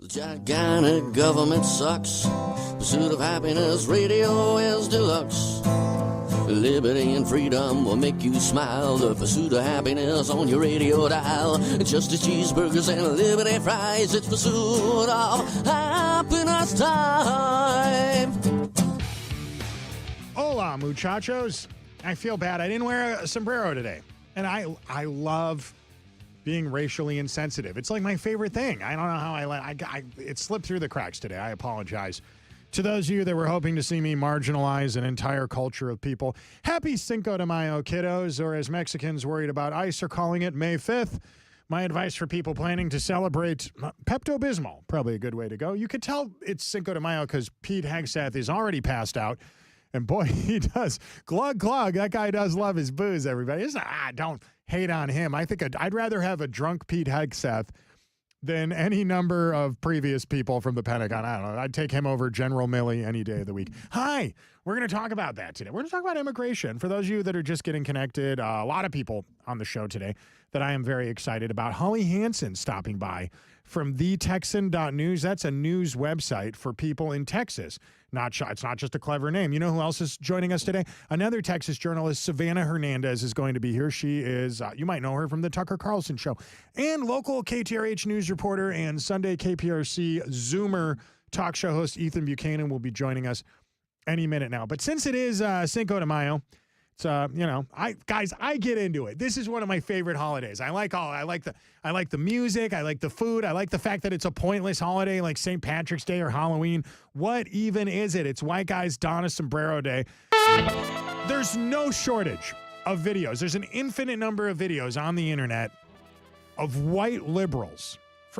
The gigantic government sucks. Pursuit of happiness radio is deluxe. Liberty and freedom will make you smile. The pursuit of happiness on your radio dial. Just as cheeseburgers and liberty fries, it's pursuit of happiness time. Hola, muchachos. I feel bad. I didn't wear a sombrero today. And I love being racially insensitive. It's like my favorite thing. I don't know how it slipped through the cracks today. I apologize. To those of you that were hoping to see me marginalize an entire culture of people, happy Cinco de Mayo, kiddos, or as Mexicans worried about ice are calling it, May 5th. My advice for people planning to celebrate Pepto-Bismol, probably a good way to go. You could tell it's Cinco de Mayo because Pete Hegseth is already passed out. And boy, he does. Glug, glug. That guy does love his booze, everybody. Don't hate on him. I think I'd rather have a drunk Pete Hegseth than any number of previous people from the Pentagon. I don't know. I'd take him over General Milley any day of the week. Hi. We're going to talk about that today. We're going to talk about immigration. For those of you that are just getting connected, a lot of people on the show today that I am very excited about. Holly Hansen stopping by from thetexan.news. That's a news website for people in Texas. It's not just a clever name. You know who else is joining us today? Another Texas journalist, Savannah Hernandez, is going to be here. She is, you might know her from the Tucker Carlson Show. And local KTRH news reporter and Sunday KPRC Zoomer talk show host Ethan Buchanan will be joining us any minute now. But since it is Cinco de Mayo, it's I get into it. This is one of my favorite holidays. I like the music, I like the food, I like the fact that it's a pointless holiday like St. Patrick's Day or Halloween. What even is it? It's White Guys Don a Sombrero Day. There's no shortage of videos. There's an infinite number of videos on the internet of white liberals.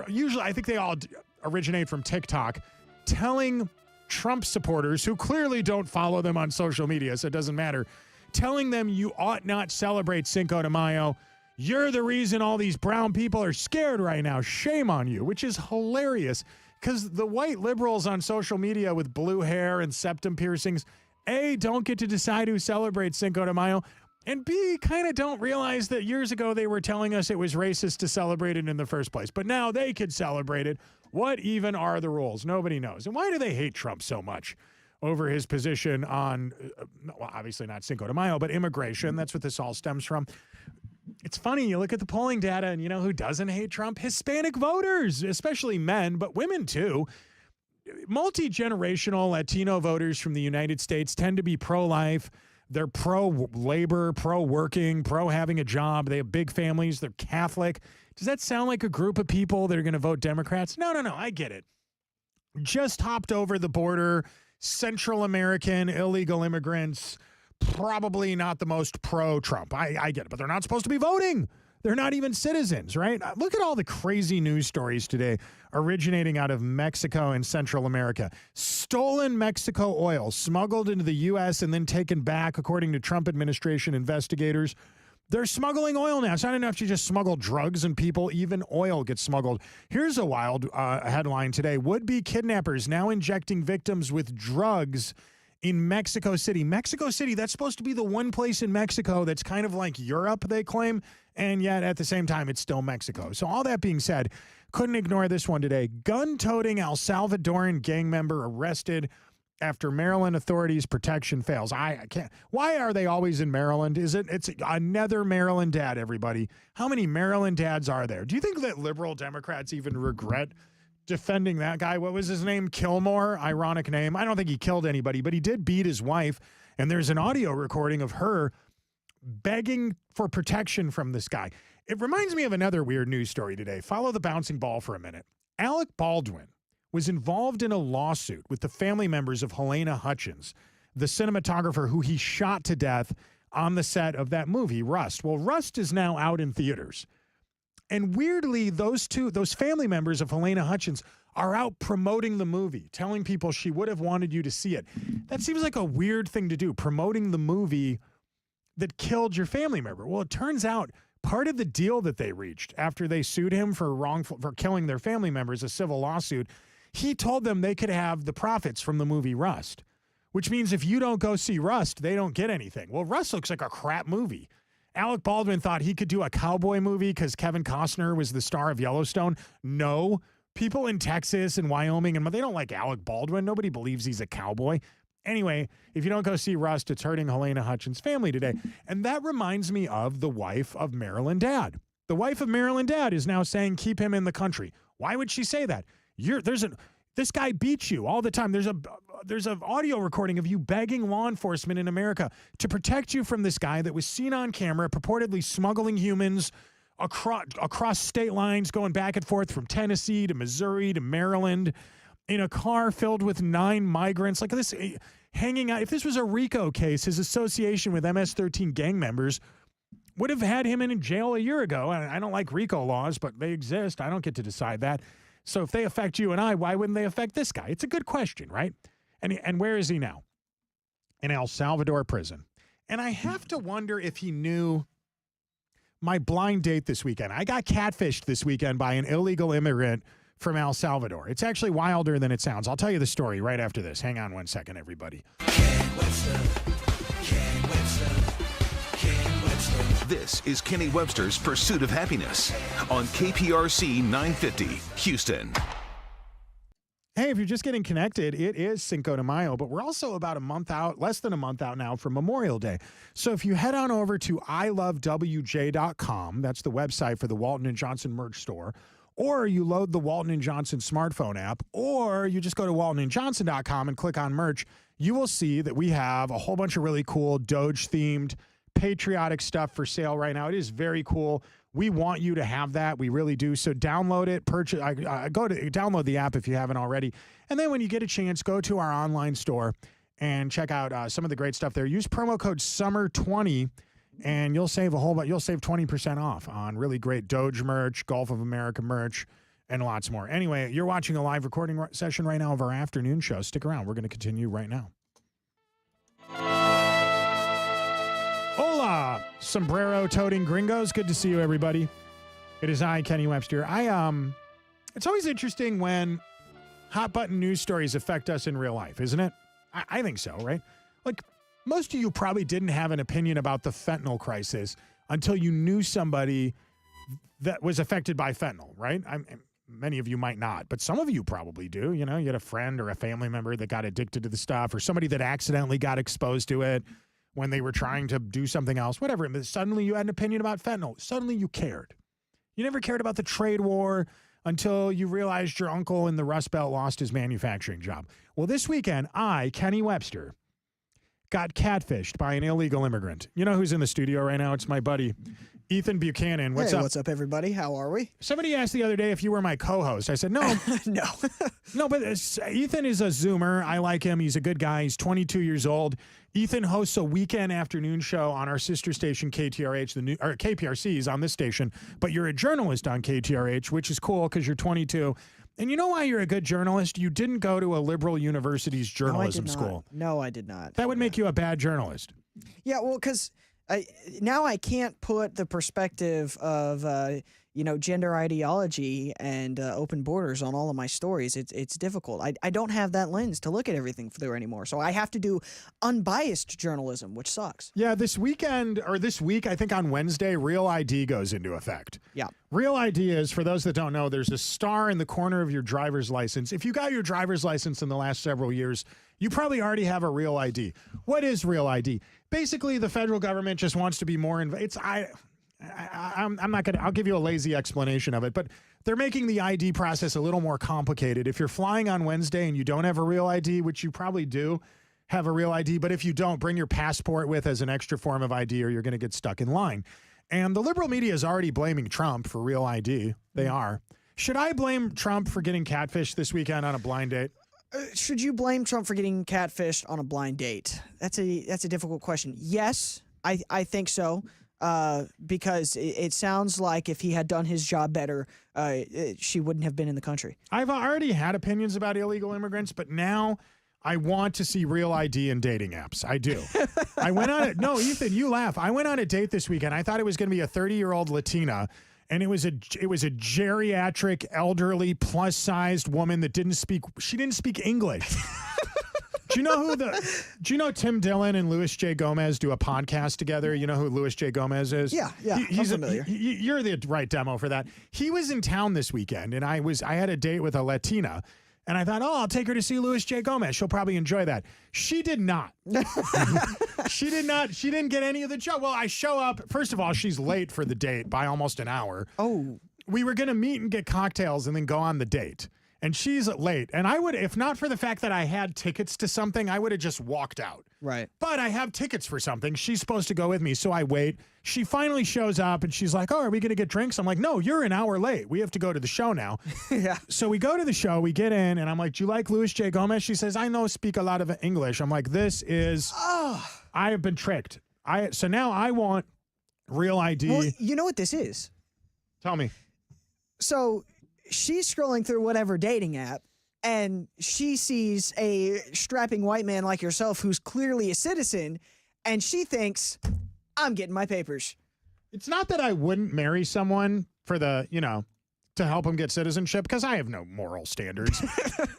Usually, I think they all originate from TikTok, telling Trump supporters who clearly don't follow them on social media, so it doesn't matter, telling them you ought not celebrate Cinco de Mayo. You're the reason all these brown people are scared right now. Shame on you, which is hilarious because the white liberals on social media with blue hair and septum piercings, A, don't get to decide who celebrates Cinco de Mayo, and B, kind of don't realize that years ago they were telling us it was racist to celebrate it in the first place. But now they could celebrate it. What even are the rules? Nobody knows. And why do they hate Trump so much over his position on, well, obviously not Cinco de Mayo, but immigration? That's what this all stems from. It's funny, you look at the polling data and you know who doesn't hate Trump? Hispanic voters, especially men, but women too. Multi-generational Latino voters from the United States tend to be pro-life. They're pro-labor, pro-working, pro-having a job. They have big families. They're Catholic. Does that sound like a group of people that are going to vote Democrats? No, I get it. Just hopped over the border, Central American illegal immigrants, probably not the most pro-Trump. I get it, but they're not supposed to be voting. They're not even citizens, right? Look at all the crazy news stories today originating out of Mexico and Central America. Stolen Mexico oil, smuggled into the U.S. and then taken back, according to Trump administration investigators. They're smuggling oil now. It's not enough to just smuggle drugs and people. Even oil gets smuggled. Here's a wild headline today. Would-be kidnappers now injecting victims with drugs in Mexico City. Mexico City, that's supposed to be the one place in Mexico that's kind of like Europe, they claim, and yet at the same time, it's still Mexico. So all that being said, couldn't ignore this one today. Gun-toting El Salvadoran gang member arrested after Maryland authorities' protection fails. I can't. Why are they always in Maryland? It's another Maryland dad, everybody. How many Maryland dads are there? Do you think that liberal Democrats even regret defending that guy? What was his name? Kilmore? Ironic name. I don't think he killed anybody, but he did beat his wife. And there's an audio recording of her begging for protection from this guy. It reminds me of another weird news story today. Follow the bouncing ball for a minute. Alec Baldwin was involved in a lawsuit with the family members of Helena Hutchins, the cinematographer who he shot to death on the set of that movie, Rust. Well, Rust is now out in theaters. And weirdly, those family members of Helena Hutchins are out promoting the movie, telling people she would have wanted you to see it. That seems like a weird thing to do, promoting the movie that killed your family member. Well, it turns out part of the deal that they reached after they sued him for killing their family members, a civil lawsuit, he told them they could have the profits from the movie Rust, which means if you don't go see Rust, they don't get anything. Well, Rust looks like a crap movie. Alec Baldwin thought he could do a cowboy movie because Kevin Costner was the star of Yellowstone. No, people in Texas and Wyoming, and they don't like Alec Baldwin. Nobody believes he's a cowboy. Anyway, if you don't go see Rust, it's hurting Helena Hutchins' family today. And that reminds me of the wife of Maryland Dad. The wife of Maryland Dad is now saying, keep him in the country. Why would she say that? This guy beats you all the time. There's an audio recording of you begging law enforcement in America to protect you from this guy that was seen on camera purportedly smuggling humans across state lines, going back and forth from Tennessee to Missouri to Maryland in a car filled with 9 migrants. Like this, hanging out. If this was a RICO case, his association with MS-13 gang members would have had him in jail a year ago. I don't like RICO laws, but they exist. I don't get to decide that. So if they affect you and I, why wouldn't they affect this guy? It's a good question, right? And where is he now? In El Salvador prison. And I have to wonder if he knew my blind date this weekend. I got catfished this weekend by an illegal immigrant from El Salvador. It's actually wilder than it sounds. I'll tell you the story right after this. Hang on one second, everybody. This is Kenny Webster's Pursuit of Happiness on KPRC 950, Houston. Hey, if you're just getting connected, it is Cinco de Mayo, but we're also about a month out, less than a month out now from Memorial Day. So if you head on over to ilovewj.com, that's the website for the Walton & Johnson merch store, or you load the Walton & Johnson smartphone app, or you just go to waltonandjohnson.com and click on merch, you will see that we have a whole bunch of really cool Doge-themed patriotic stuff for sale right now. It is very cool. We want you to have that. We really do. So download it, purchase. Download the app if you haven't already. And then when you get a chance, go to our online store and check out some of the great stuff there. Use promo code SUMMER20 and you'll save you'll save 20% off on really great Doge merch, Gulf of America merch, and lots more. Anyway, you're watching a live recording session right now of our afternoon show. Stick around. We're going to continue right now. Hola, sombrero-toting gringos. Good to see you, everybody. It is I, Kenny Webster. It's always interesting when hot-button news stories affect us in real life, isn't it? I think so, right? Like, most of you probably didn't have an opinion about the fentanyl crisis until you knew somebody that was affected by fentanyl, right? Many of you might not, but some of you probably do. You know, you had a friend or a family member that got addicted to the stuff, or somebody that accidentally got exposed to it when they were trying to do something else, whatever. And suddenly you had an opinion about fentanyl. Suddenly you cared. You never cared about the trade war until you realized your uncle in the Rust Belt lost his manufacturing job. Well, this weekend, I, Kenny Webster, got catfished by an illegal immigrant. You know who's in the studio right now? It's my buddy, Ethan Buchanan. What's up? What's up, everybody? How are we? Somebody asked the other day if you were my co-host. I said, no. No. No, but Ethan is a Zoomer. I like him. He's a good guy. He's 22 years old. Ethan hosts a weekend afternoon show on our sister station, KTRH, or KPRC is on this station, but you're a journalist on KTRH, which is cool because you're 22. And you know why you're a good journalist? You didn't go to a liberal university's journalism school. No, I did not. That would make you a bad journalist. Yeah, well, because now I can't put the perspective of gender ideology and open borders on all of my stories. It's difficult. I don't have that lens to look at everything through anymore. So I have to do unbiased journalism, which sucks. Yeah, this week, I think on Wednesday, Real ID goes into effect. Yeah. Real ID is, for those that don't know, there's a star in the corner of your driver's license. If you got your driver's license in the last several years, you probably already have a Real ID. What is Real ID? Basically, the federal government just wants to be more I'm not going to, I'll give you a lazy explanation of it, but they're making the ID process a little more complicated. If you're flying on Wednesday and you don't have a Real ID, which you probably do have a Real ID, but if you don't, bring your passport with as an extra form of ID or you're going to get stuck in line. And the liberal media is already blaming Trump for Real ID. They are. Should I blame Trump for getting catfished this weekend on a blind date? Should you blame Trump for getting catfished on a blind date? That's a difficult question. Yes, I think so. Because it sounds like if he had done his job better, she wouldn't have been in the country. I've already had opinions about illegal immigrants, but now I want to see Real ID in dating apps. I do. I went on it. No, Ethan, you laugh. I went on a date this weekend. I thought it was going to be a 30-year-old Latina, and it was a geriatric, elderly, plus-sized woman that didn't speak English. Do you know Tim Dillon and Louis J. Gomez do a podcast together? You know who Louis J. Gomez is? Yeah, He's I'm familiar. You're the right demo for that. He was in town this weekend, and I had a date with a Latina, and I thought, I'll take her to see Louis J. Gomez. She'll probably enjoy that. She did not. She did not. She didn't get any of the joke. Well, I show up. First of all, she's late for the date by almost an hour. Oh. We were going to meet and get cocktails and then go on the date. And she's late. And I would, if not for the fact that I had tickets to something, I would have just walked out. Right. But I have tickets for something. She's supposed to go with me. So I wait. She finally shows up and she's like, are we going to get drinks? I'm like, no, you're an hour late. We have to go to the show now. Yeah. So we go to the show. We get in and I'm like, do you like Louis J. Gomez? She says, I know speak a lot of English. I'm like, this is, I have been tricked. So now I want real ID. Well, you know what this is? Tell me. So she's scrolling through whatever dating app and she sees a strapping white man like yourself who's clearly a citizen and she thinks, I'm getting my papers. It's not that I wouldn't marry someone for the, to help them get citizenship because I have no moral standards.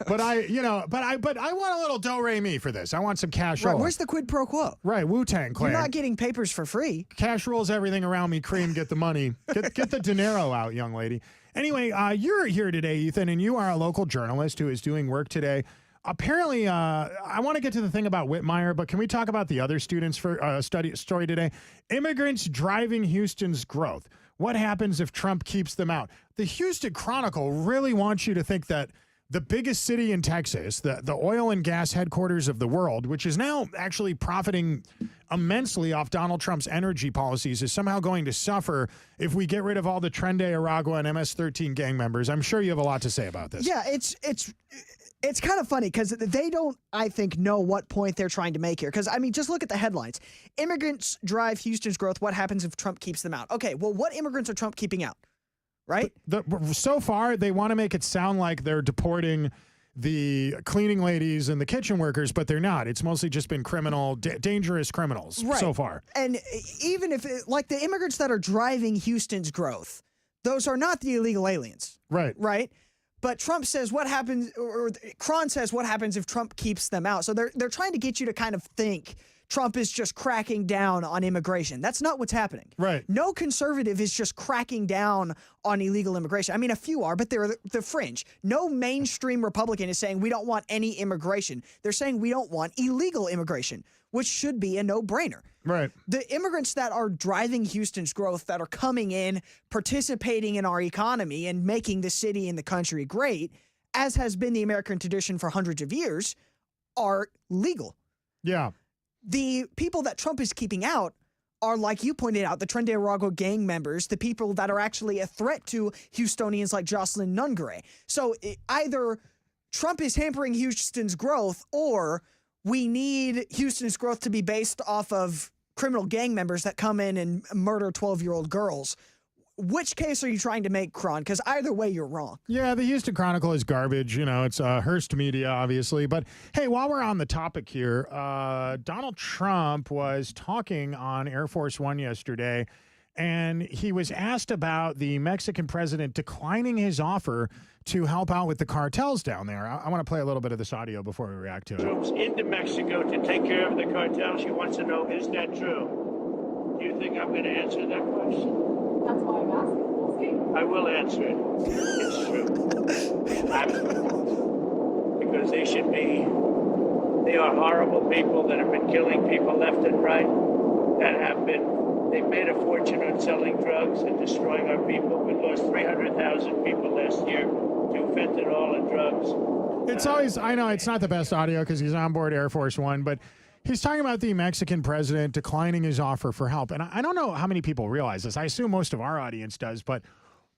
but I want a little do-re-mi for this. I want some cash Right, roll. where's the quid pro quo? Right, Wu-Tang Clan. You're not getting papers for free. Cash rolls everything around me, cream, get the money. Get the dinero out, young lady. Anyway, you're here today, Ethan, and you are a local journalist who is doing work today. Apparently, I want to get to the thing about Whitmire, but can we talk about the other students for story today? Immigrants driving Houston's growth. What happens if Trump keeps them out? The Houston Chronicle really wants you to think that the biggest city in Texas, the oil and gas headquarters of the world, which is now actually profiting immensely off Donald Trump's energy policies, is somehow going to suffer if we get rid of all the Trende Aragua and MS-13 gang members. I'm sure you have a lot to say about this. Yeah, it's kind of funny because they don't, I think, know what point they're trying to make here. Because, I mean, just look at the headlines. Immigrants drive Houston's growth. What happens if Trump keeps them out? Okay, well, what immigrants are Trump keeping out? Right? So far, they want to make it sound like they're deporting the cleaning ladies and the kitchen workers, but they're not. It's mostly just been dangerous criminals so far. And even if, like the immigrants that are driving Houston's growth, those are not the illegal aliens. Right. Right? But Trump says what happens, or Cron says what happens if Trump keeps them out. So they're trying to get you to kind of think Trump is just cracking down on immigration. That's not what's happening. Right. No conservative is just cracking down on illegal immigration. I mean, a few are, but they're the fringe. No mainstream Republican is saying we don't want any immigration. They're saying we don't want illegal immigration, which should be a no-brainer. Right. The immigrants that are driving Houston's growth, that are coming in, participating in our economy and making the city and the country great, as has been the American tradition for hundreds of years, are legal. Yeah. The people that Trump is keeping out are, like you pointed out, the Trende Aragua gang members, the people that are actually a threat to Houstonians like Jocelyn Nungare. So either Trump is hampering Houston's growth, or we need Houston's growth to be based off of criminal gang members that come in and murder 12-year-old girls. Which case are you trying to make, Cron? Because either way, you're wrong. Yeah, the Houston Chronicle is garbage. It's Hearst Media, obviously. But, hey, while we're on the topic here, Donald Trump was talking on Air Force One yesterday, and he was asked about the Mexican president declining his offer to help out with the cartels down there. I want to play a little bit of this audio before we react to it. Troops into Mexico to take care of the cartels. She wants to know, is that true? Do you think I'm going to answer that question? That's why I'm asking. We'll see. I will answer it. It's true. Absolutely. Because they are horrible people that have been killing people left and right, they've made a fortune on selling drugs and destroying our people. We lost 300,000 people last year to fentanyl and drugs. It's always, I know it's not the best audio because he's on board Air Force One, but he's talking about the Mexican president declining his offer for help. And I don't know how many people realize this. I assume most of our audience does, but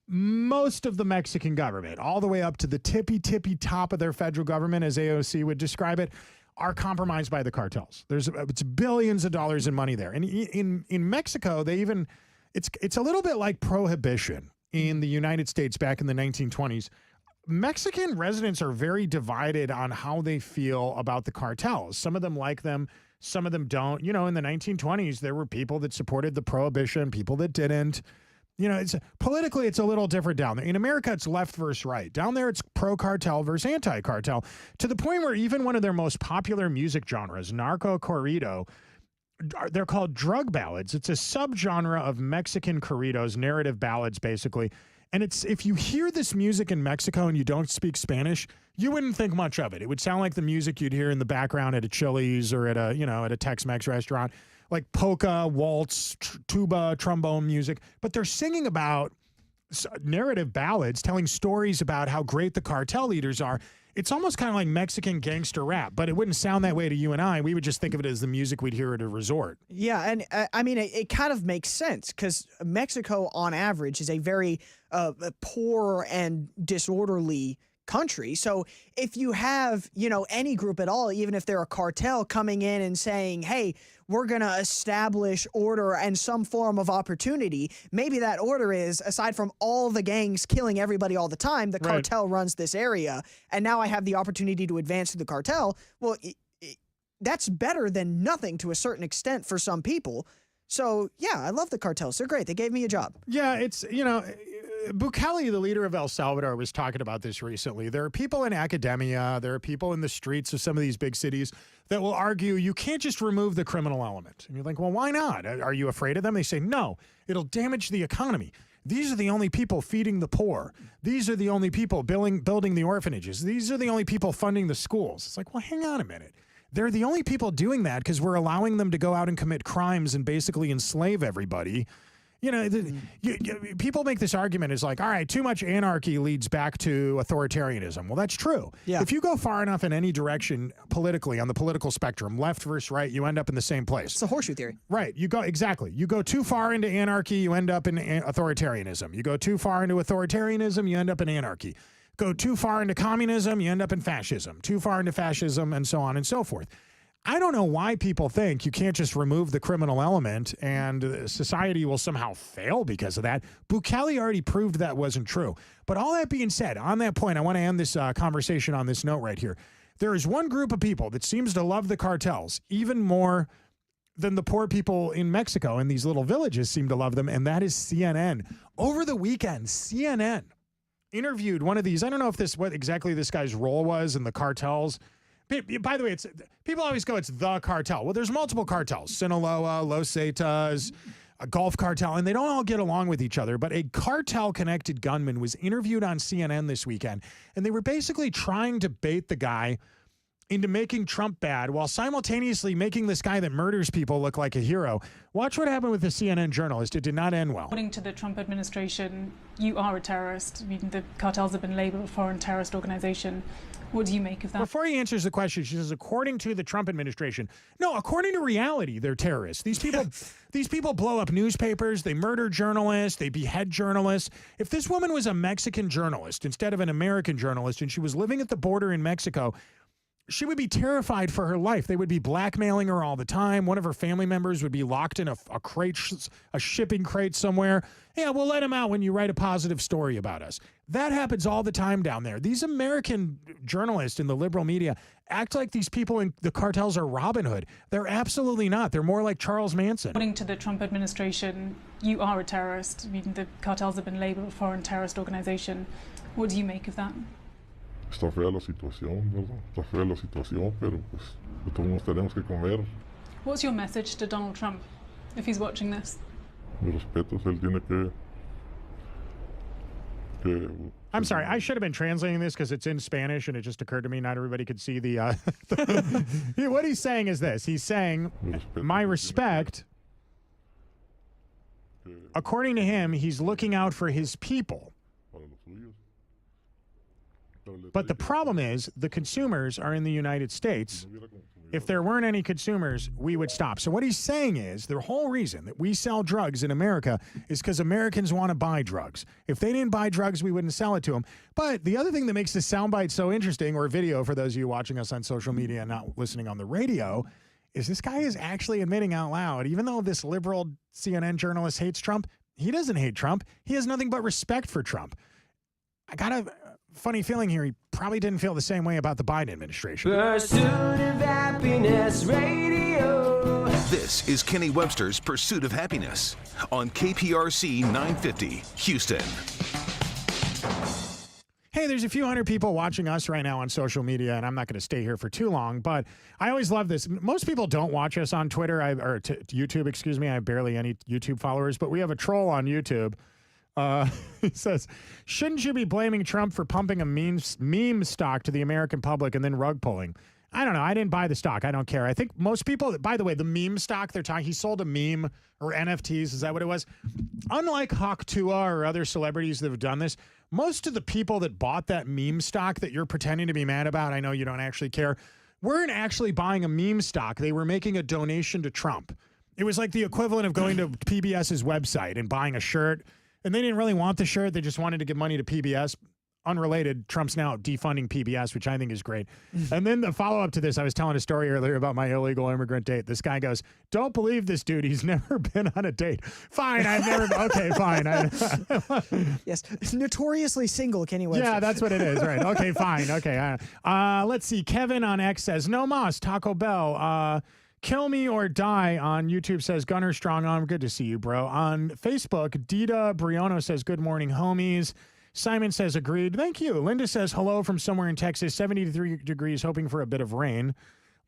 most of the Mexican government, all the way up to the tippy top of their federal government, as AOC would describe it, are compromised by the cartels. It's billions of dollars in money there. And in Mexico, it's a little bit like prohibition in the United States back in the 1920s. Mexican residents are very divided on how they feel about the cartels. Some of them like them, some of them don't. In the 1920s, there were people that supported the prohibition, people that didn't. It's politically, it's a little different down there. In America, it's left versus right. Down there, it's pro-cartel versus anti-cartel, to the point where even one of their most popular music genres, narco corrido, they're called drug ballads. It's a subgenre of Mexican corridos, narrative ballads, basically. And if you hear this music in Mexico and you don't speak Spanish, you wouldn't think much of it. It would sound like the music you'd hear in the background at a Chili's or at a Tex-Mex restaurant, like polka, waltz, tuba, trombone music. But they're singing about narrative ballads, telling stories about how great the cartel leaders are. It's almost kind of like Mexican gangster rap, but it wouldn't sound that way to you and I. We would just think of it as the music we'd hear at a resort. Yeah, and I mean, it kind of makes sense because Mexico, on average, is a very poor and disorderly country. So if you have, any group at all, even if they're a cartel coming in and saying, hey, we're going to establish order and some form of opportunity, maybe that order is, aside from all the gangs killing everybody all the time, the cartel runs this area, and now I have the opportunity to advance through the cartel. Well, that's better than nothing to a certain extent for some people. So, yeah, I love the cartels. They're great. They gave me a job. Yeah, it's, Bukele, the leader of El Salvador, was talking about this recently. There are people in academia, there are people in the streets of some of these big cities that will argue you can't just remove the criminal element. And you're like, well, why not? Are you afraid of them? They say, no, it'll damage the economy. These are the only people feeding the poor. These are the only people building the orphanages. These are the only people funding the schools. It's like, well, hang on a minute. They're the only people doing that because we're allowing them to go out and commit crimes and basically enslave everybody. People make this argument is like, all right, too much anarchy leads back to authoritarianism. Well, that's true. Yeah. If you go far enough in any direction politically on the political spectrum, left versus right, you end up in the same place. It's a horseshoe theory. Right. You go too far into anarchy, you end up in authoritarianism. You go too far into authoritarianism, you end up in anarchy. Go too far into communism, you end up in fascism. Too far into fascism, and so on and so forth. I don't know why people think you can't just remove the criminal element and society will somehow fail because of that. Bukele already proved that wasn't true. But all that being said, on that point, I want to end this conversation on this note right here. There is one group of people that seems to love the cartels even more than the poor people in Mexico, and these little villages seem to love them, and that is CNN. Over the weekend, CNN interviewed one of these. I don't know if what exactly this guy's role was in the cartels. By the way, people always go, it's the cartel. Well, there's multiple cartels: Sinaloa, Los Zetas, a Gulf cartel, and they don't all get along with each other. But a cartel-connected gunman was interviewed on CNN this weekend, and they were basically trying to bait the guy into making Trump bad while simultaneously making this guy that murders people look like a hero. Watch what happened with the CNN journalist. It did not end well. According to the Trump administration, you are a terrorist. I mean, the cartels have been labeled a foreign terrorist organization. What do you make of that? Before he answers the question, she says, according to the Trump administration. No, according to reality, they're terrorists. These people blow up newspapers. They murder journalists. They behead journalists. If this woman was a Mexican journalist instead of an American journalist and she was living at the border in Mexico, she would be terrified for her life. They would be blackmailing her all the time. One of her family members would be locked in a crate, a shipping crate somewhere. Yeah, we'll let him out when you write a positive story about us. That happens all the time down there. These American journalists in the liberal media act like these people in the cartels are Robin Hood. They're absolutely not. They're more like Charles Manson. According to the Trump administration, you are a terrorist. I mean, the cartels have been labeled a foreign terrorist organization. What do you make of that? Está fea la situación, ¿verdad? Está fea la situación, pero pues de todos modos tenemos que comer. What's your message to Donald Trump if he's watching this? Mi respeto, él tiene que I'm sorry, I should have been translating this because it's in Spanish and it just occurred to me not everybody could see the what he's saying is this. He's saying, my respect, according to him, he's looking out for his people. But the problem is the consumers are in the United States. If there weren't any consumers, we would stop. So what he's saying is the whole reason that we sell drugs in America is because Americans want to buy drugs. If they didn't buy drugs, we wouldn't sell it to them. But the other thing that makes this soundbite so interesting, or video for those of you watching us on social media and not listening on the radio, is this guy is actually admitting out loud, even though this liberal CNN journalist hates Trump, he doesn't hate Trump. He has nothing but respect for Trump. I got a funny feeling here. He probably didn't feel the same way about the Biden administration. Pursuit of Happiness Radio. This is Kenny Webster's Pursuit of Happiness on KPRC 950, Houston. Hey, there's a few hundred people watching us right now on social media, and I'm not going to stay here for too long, but I always love this. Most people don't watch us on Twitter, or YouTube, excuse me. I have barely any YouTube followers, but we have a troll on YouTube. He says, shouldn't you be blaming Trump for pumping a meme stock to the American public and then rug pulling? I don't know. I didn't buy the stock. I don't care. I think most people, by the way, the meme stock they're talking, he sold a meme or NFTs. Is that what it was? Unlike Hawk Tua or other celebrities that have done this, most of the people that bought that meme stock that you're pretending to be mad about, I know you don't actually care, weren't actually buying a meme stock. They were making a donation to Trump. It was like the equivalent of going to PBS's website and buying a shirt. And they didn't really want the shirt. They just wanted to give money to PBS. Unrelated, Trump's now defunding PBS, which I think is great. And then the follow-up to this, I was telling a story earlier about my illegal immigrant date. This guy goes, don't believe this dude. He's never been on a date. Fine, I've never, okay, fine. Yes, notoriously single, Kenny Webster. Yeah, that's what it is, right. Okay, fine, okay. Let's see, Kevin on X says, no mas, Taco Bell. Kill me or die on YouTube says, Gunner Strong on. Good to see you, bro. On Facebook, Dita Briono says, good morning, homies. Simon says, agreed. Thank you. Linda says, hello from somewhere in Texas, 73 degrees, hoping for a bit of rain.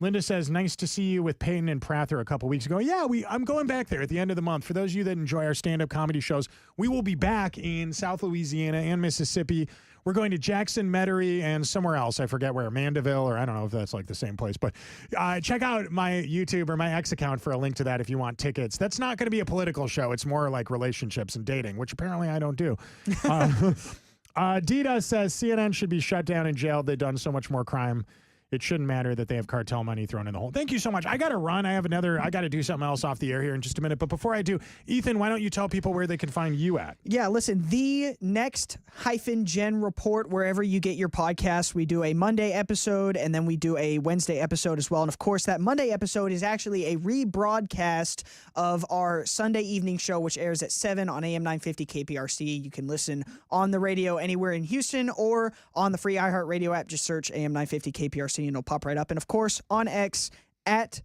Linda says, nice to see you with Peyton and Prather a couple weeks ago. Yeah, I'm going back there at the end of the month. For those of you that enjoy our stand-up comedy shows, we will be back in South Louisiana and Mississippi. We're going to Jackson, Metairie, and somewhere else. I forget where, Mandeville, or I don't know if that's like the same place. But check out my YouTube or my X account for a link to that if you want tickets. That's not going to be a political show. It's more like relationships and dating, which apparently I don't do. Dita says CNN should be shut down and jailed. They've done so much more crime. It shouldn't matter that they have cartel money thrown in the hole. Thank you so much. I got to run. I got to do something else off the air here in just a minute. But before I do, Ethan, why don't you tell people where they can find you at? Yeah, listen, the next-gen report, wherever you get your podcasts, we do a Monday episode, and then we do a Wednesday episode as well. And, of course, that Monday episode is actually a rebroadcast of our Sunday evening show, which airs at 7 on AM 950 KPRC. You can listen on the radio anywhere in Houston or on the free iHeartRadio app. Just search AM 950 KPRC. And it'll pop right up. And of course, on X @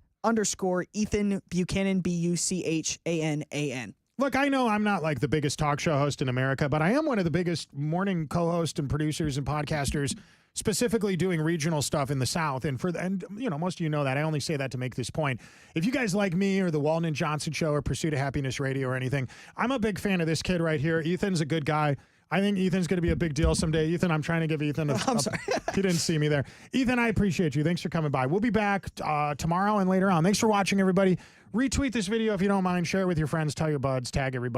Ethan Buchanan, Buchanan. Look, I know I'm not like the biggest talk show host in America, but I am one of the biggest morning co-hosts and producers and podcasters, specifically doing regional stuff in the South. And you know, most of you know that. I only say that to make this point. If you guys like me or the Walton and Johnson Show or Pursuit of Happiness Radio or anything, I'm a big fan of this kid right here. Ethan's a good guy. I think Ethan's going to be a big deal someday. Ethan, I'm trying to give Ethan I'm sorry. He didn't see me there. Ethan, I appreciate you. Thanks for coming by. We'll be back tomorrow and later on. Thanks for watching, everybody. Retweet this video if you don't mind. Share it with your friends. Tell your buds. Tag everybody.